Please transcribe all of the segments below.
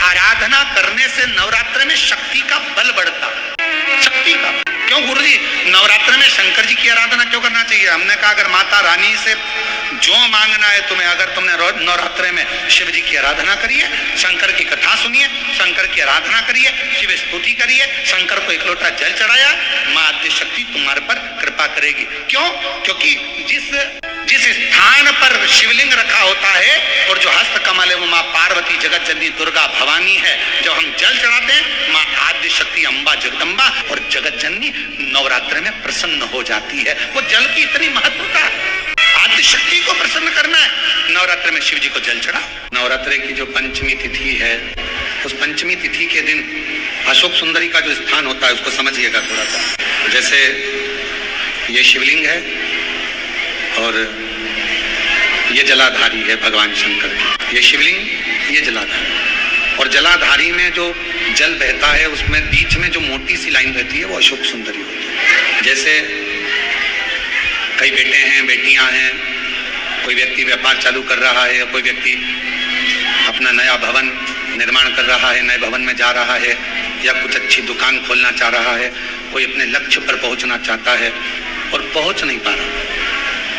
आराधना करने से नवरात्र में शक्ति का बल बढ़ता, शक्ति का। क्यों गुरुजी नवरात्र में शंकर जी की आराधना क्यों करना चाहिए? हमने कहा अगर माता रानी से जो मांगना है तुम्हें, अगर तुमने नवरात्र में शिव जी की आराधना करिए, शंकर की कथा सुनिए, शंकर की आराधना करिए, शिव स्तुति करिए, शंकर को एक लोटा जल चढ़ाया, मां आद्य शक्ति तुम्हारे पर कृपा करेगी। क्यों? क्योंकि जिस स्थान पर शिवलिंग रखा होता है और जो हस्त कमल है वो मां पार्वती जगत जननी दुर्गा भवानी है। जब हम जल चढ़ाते हैं मां आद्य शक्ति अम्बा जगदम्बा और जगत जननी नवरात्र में प्रसन्न हो जाती है। वो जल की इतनी महत्वता है, आद्य शक्ति को प्रसन्न करना है, नवरात्र में शिव जी को जल चढ़ा। नवरात्र की जो पंचमी तिथि है, उस पंचमी तिथि के दिन अशोक सुंदरी का जो स्थान होता है उसको समझिएगा थोड़ा सा। जैसे ये शिवलिंग है और ये जलाधारी है भगवान शंकर की, ये शिवलिंग, ये जलाधारी, और जलाधारी में जो जल बहता है उसमें बीच में जो मोटी सी लाइन रहती है वो अशोक सुंदरी होती है। जैसे कई बेटे हैं, बेटियां हैं, कोई व्यक्ति व्यापार चालू कर रहा है, कोई व्यक्ति अपना नया भवन निर्माण कर रहा है, नए भवन में जा रहा है, या कुछ अच्छी दुकान खोलना चाह रहा है, कोई अपने लक्ष्य पर पहुंचना चाहता है और पहुंच नहीं पा रहा।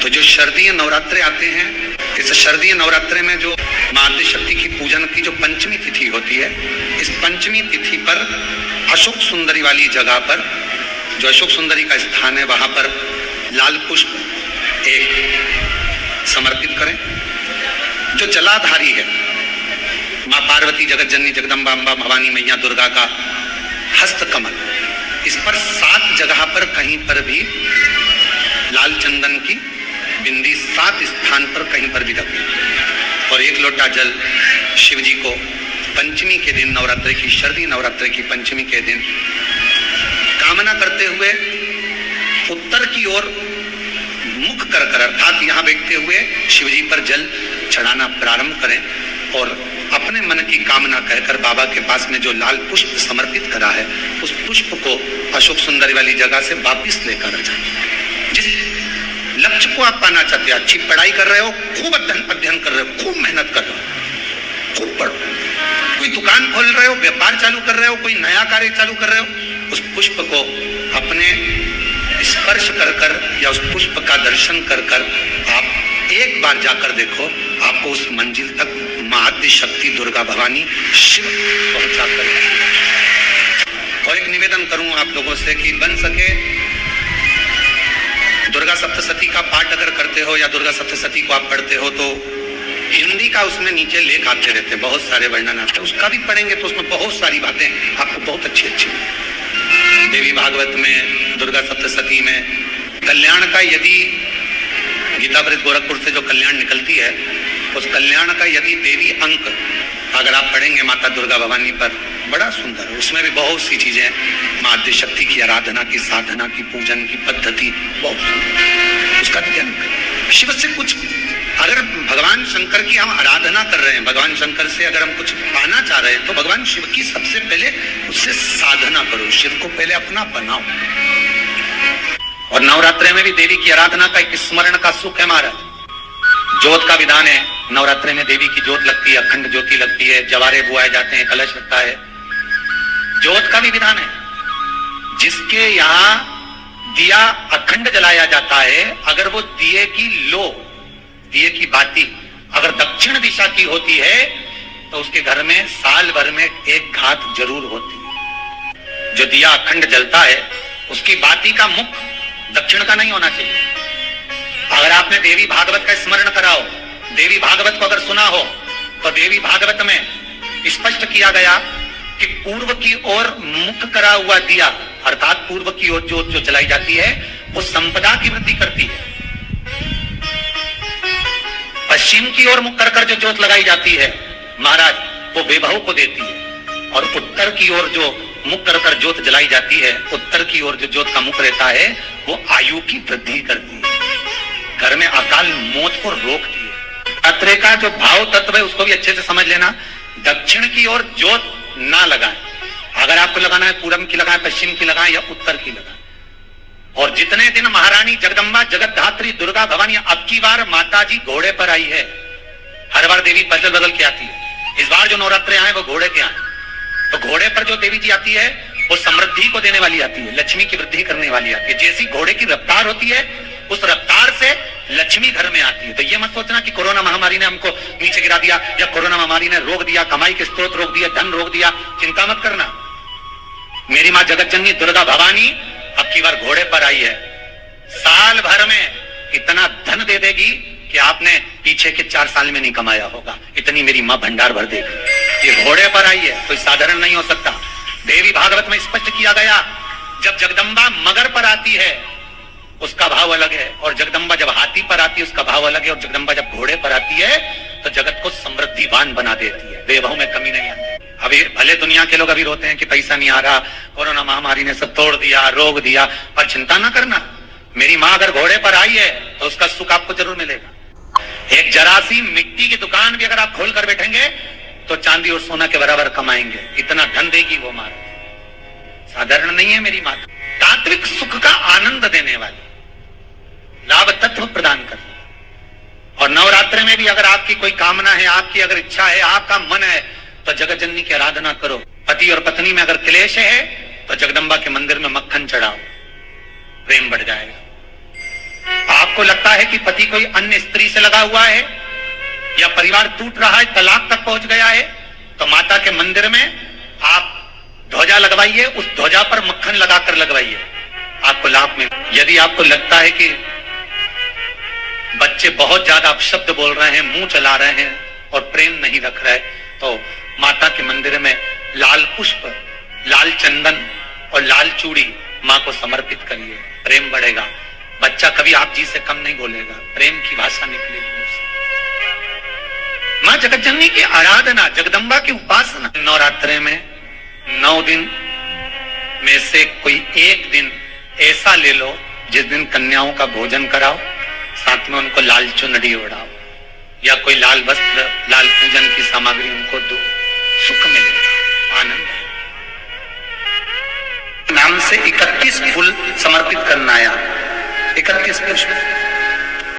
तो जो शारदीय नवरात्रे आते हैं, इस शारदीय नवरात्रे में जो मां आद्य शक्ति की पूजन की जो पंचमी तिथि होती है, इस पंचमी तिथि पर अशोक सुंदरी वाली जगह पर, जो अशोक सुंदरी का स्थान है, वहां पर लाल पुष्प एक समर्पित करें। जो जलाधारी है मां पार्वती जगत जननी जगदम्बा अम्बा भवानी मैया दुर्गा का हस्त कमल, इस पर 7 जगह पर कहीं पर भी लाल चंदन की बिंदी 7 स्थान पर कहीं पर भी रखें और एक लोटा जल शिव जी को पंचमी के दिन, नवरात्रि की, शारदीय नवरात्रि की पंचमी के दिन कामना करते हुए उत्तर की ओर मुख कर अर्थात यहाँ देखते हुए शिव जी पर जल चढ़ाना प्रारंभ करें और अपने मन की कामना कहकर बाबा के पास में जो लाल पुष्प समर्पित करा है उस पुष्प को अशोक सुंदरी वाली जगह से वापिस लेकर आ जाए। जिस लक्ष्य को आप पाना चाहते हो, अच्छी पढ़ाई कर रहे हो, खूब अध्ययन कर रहे हो, खूब मेहनत कर रहे हो, खूब पढ़ो, कोई दुकान खोल रहे हो, व्यापार चालू कर रहे हो, कोई नया कार्य चालू कर रहे हो, उस पुष्प को अपने स्पर्श कर या उस पुष्प का दर्शन कर आप एक बार जाकर देखो, आपको उस मंजिल तक मां आद्य शक्ति दुर्गा भवानी शिव पहुंचा कर। और एक निवेदन करूं आप लोगों से कि बन सके दुर्गा सप्तशती का पाठ अगर करते हो या दुर्गा सप्तशती को आप पढ़ते हो तो हिंदी का उसमें नीचे लेख आते रहते हैं, बहुत सारे वर्णन आते हैं, उसका भी पढ़ेंगे तो उसमें बहुत सारी बातें आपको बहुत अच्छी अच्छी देवी भागवत में, दुर्गा सप्तशती में कल्याण का, यदि गीतामृत गोरखपुर से जो कल्याण निकलती है उस कल्याण का यदि देवी अंक अगर आप पढ़ेंगे माता दुर्गा भवानी पर, बड़ा सुंदर है। उसमें भी बहुत सी चीजें मां आद्य शक्ति की आराधना की, साधना की, पूजन की पद्धति बहुत सुंदर, उसका ध्यान करें। शिव से कुछ अगर भगवान शंकर की हम आराधना कर रहे हैं, भगवान शंकर से अगर हम कुछ पाना चाह रहे हैं तो भगवान शिव की सबसे पहले उससे साधना करो, शिव को पहले अपना बनाओ। और नवरात्रि में भी देवी की आराधना का एक स्मरण का सुख है महाराज। ज्योत का विधान है, नवरात्रि में देवी की ज्योत लगती है, अखंड ज्योति लगती है, जवारे बुआए जाते हैं, कलश लगता है, ज्योत का भी विधान है। जिसके यहाँ दिया अखंड जलाया जाता है, अगर वो दिए की लो, दिए की बाती अगर दक्षिण दिशा की होती है तो उसके घर में साल भर में एक घात जरूर होती है। जो दिया अखंड जलता है उसकी बाती का मुख दक्षिण का नहीं होना चाहिए। अगर आपने देवी भागवत का स्मरण करा हो, देवी भागवत को अगर सुना हो तो देवी भागवत में स्पष्ट किया गया कि पूर्व की ओर मुख करा हुआ दिया, अर्थात पूर्व की ओर ज्योत जो जलाई जाती है वो संपदा की वृद्धि करती है। पश्चिम की ओर मुख कर जो ज्योत लगाई जाती है महाराज वो बेबहू को देती है, और उत्तर की ओर जो मुख कर ज्योत जलाई जाती है, उत्तर की ओर जो ज्योत का मुख रहता है वो आयु की वृद्धि करती है, घर में अकाल मौत को रोकती है। नवरात्रि का जो भाव तत्व है उसको भी अच्छे से समझ लेना। दक्षिण की ओर ज्योत ना लगाएं, अगर आपको लगाना है पूरब की लगाएं, पश्चिम की लगाएं या उत्तर की लगाएं। और जितने दिन महारानी जगदम्बा जगत धात्री दुर्गा भवानी, अब की बार माता जी घोड़े पर आई है, हर बार देवी बदल बदल के आती है, इस बार जो नवरात्रे आए वो घोड़े के आए, तो घोड़े पर जो देवी जी आती है वो समृद्धि को देने वाली आती है, लक्ष्मी की वृद्धि करने वाली आती है। जैसी घोड़े की रफ्तार होती है उस रफ्तार से लक्ष्मी घर में आती है। तो ये मत सोचना कि कोरोना महामारी ने हमको नीचे गिरा दिया या कोरोना महामारी ने रोक दिया, कमाई के स्रोत रोक दिया, धन रोक दिया, चिंता मत करना। मेरी माँ जगत जननी दुर्गा भवानी अब की बार घोड़े पर आई है, साल भर में इतना धन दे देगी कि आपने पीछे के 4 साल में नहीं कमाया होगा, इतनी मेरी माँ भंडार भर देगी। ये घोड़े पर आई है, कोई साधारण नहीं हो सकता। देवी भागवत में स्पष्ट किया गया, जब जगदम्बा मगर पर आती है उसका भाव अलग है, और जगदम्बा जब हाथी पर आती है उसका भाव अलग है, और जगदम्बा जब घोड़े पर आती है तो जगत को समृद्धिवान बना देती है, वैभव में कमी नहीं आती। अभी भले दुनिया के लोग अभी रोते हैं कि पैसा नहीं आ रहा, कोरोना महामारी ने सब तोड़ दिया, रोक दिया, पर चिंता ना करना, मेरी माँ अगर घोड़े पर आई है तो उसका सुख आपको जरूर मिलेगा। एक जरा सी मिट्टी की दुकान भी अगर आप खोल कर बैठेंगे तो चांदी और सोना के बराबर कमाएंगे, इतना धन देगी वो माँ, साधारण नहीं है मेरी माँ। तात्विक सुख का आनंद देने वाली, लाभ तत्व प्रदान करने। और नवरात्रि में भी अगर आपकी कोई कामना है, आपकी अगर इच्छा है, आपका मन है, तो जगत जननी की आराधना करो। पति और पत्नी में अगर क्लेश है तो जगदम्बा के मंदिर में मक्खन चढ़ाओ, प्रेम बढ़ जाएगा। आपको लगता है कि पति कोई अन्य स्त्री से लगा हुआ है या परिवार टूट रहा है, तलाक तक पहुंच गया है, तो माता के मंदिर में आप ध्वजा लगवाइए, उस ध्वजा पर मक्खन लगाकर लगवाइए, आपको लाभ मिले। यदि आपको लगता है कि बच्चे बहुत ज्यादा अपशब्द बोल रहे हैं, मुंह चला रहे हैं और प्रेम नहीं रख रहे, तो माता के मंदिर में लाल पुष्प, लाल चंदन और लाल चूड़ी माँ को समर्पित करिए, प्रेम बढ़ेगा। बच्चा कभी आप जी से कम नहीं बोलेगा, प्रेम की भाषा निकलेगी। माँ जगत जननी की आराधना, जगदम्बा की उपासना। नवरात्रे में 9 दिन में से कोई एक दिन ऐसा ले लो जिस दिन कन्याओं का भोजन कराओ, साथ में उनको लाल चुनरी ओढ़ाओ या कोई लाल वस्त्र, लाल पूजन की सामग्री उनको दो, सुख मिलेगा, आनंद है। नाम से 31 फूल समर्पित करना आया, 31 पुष्प।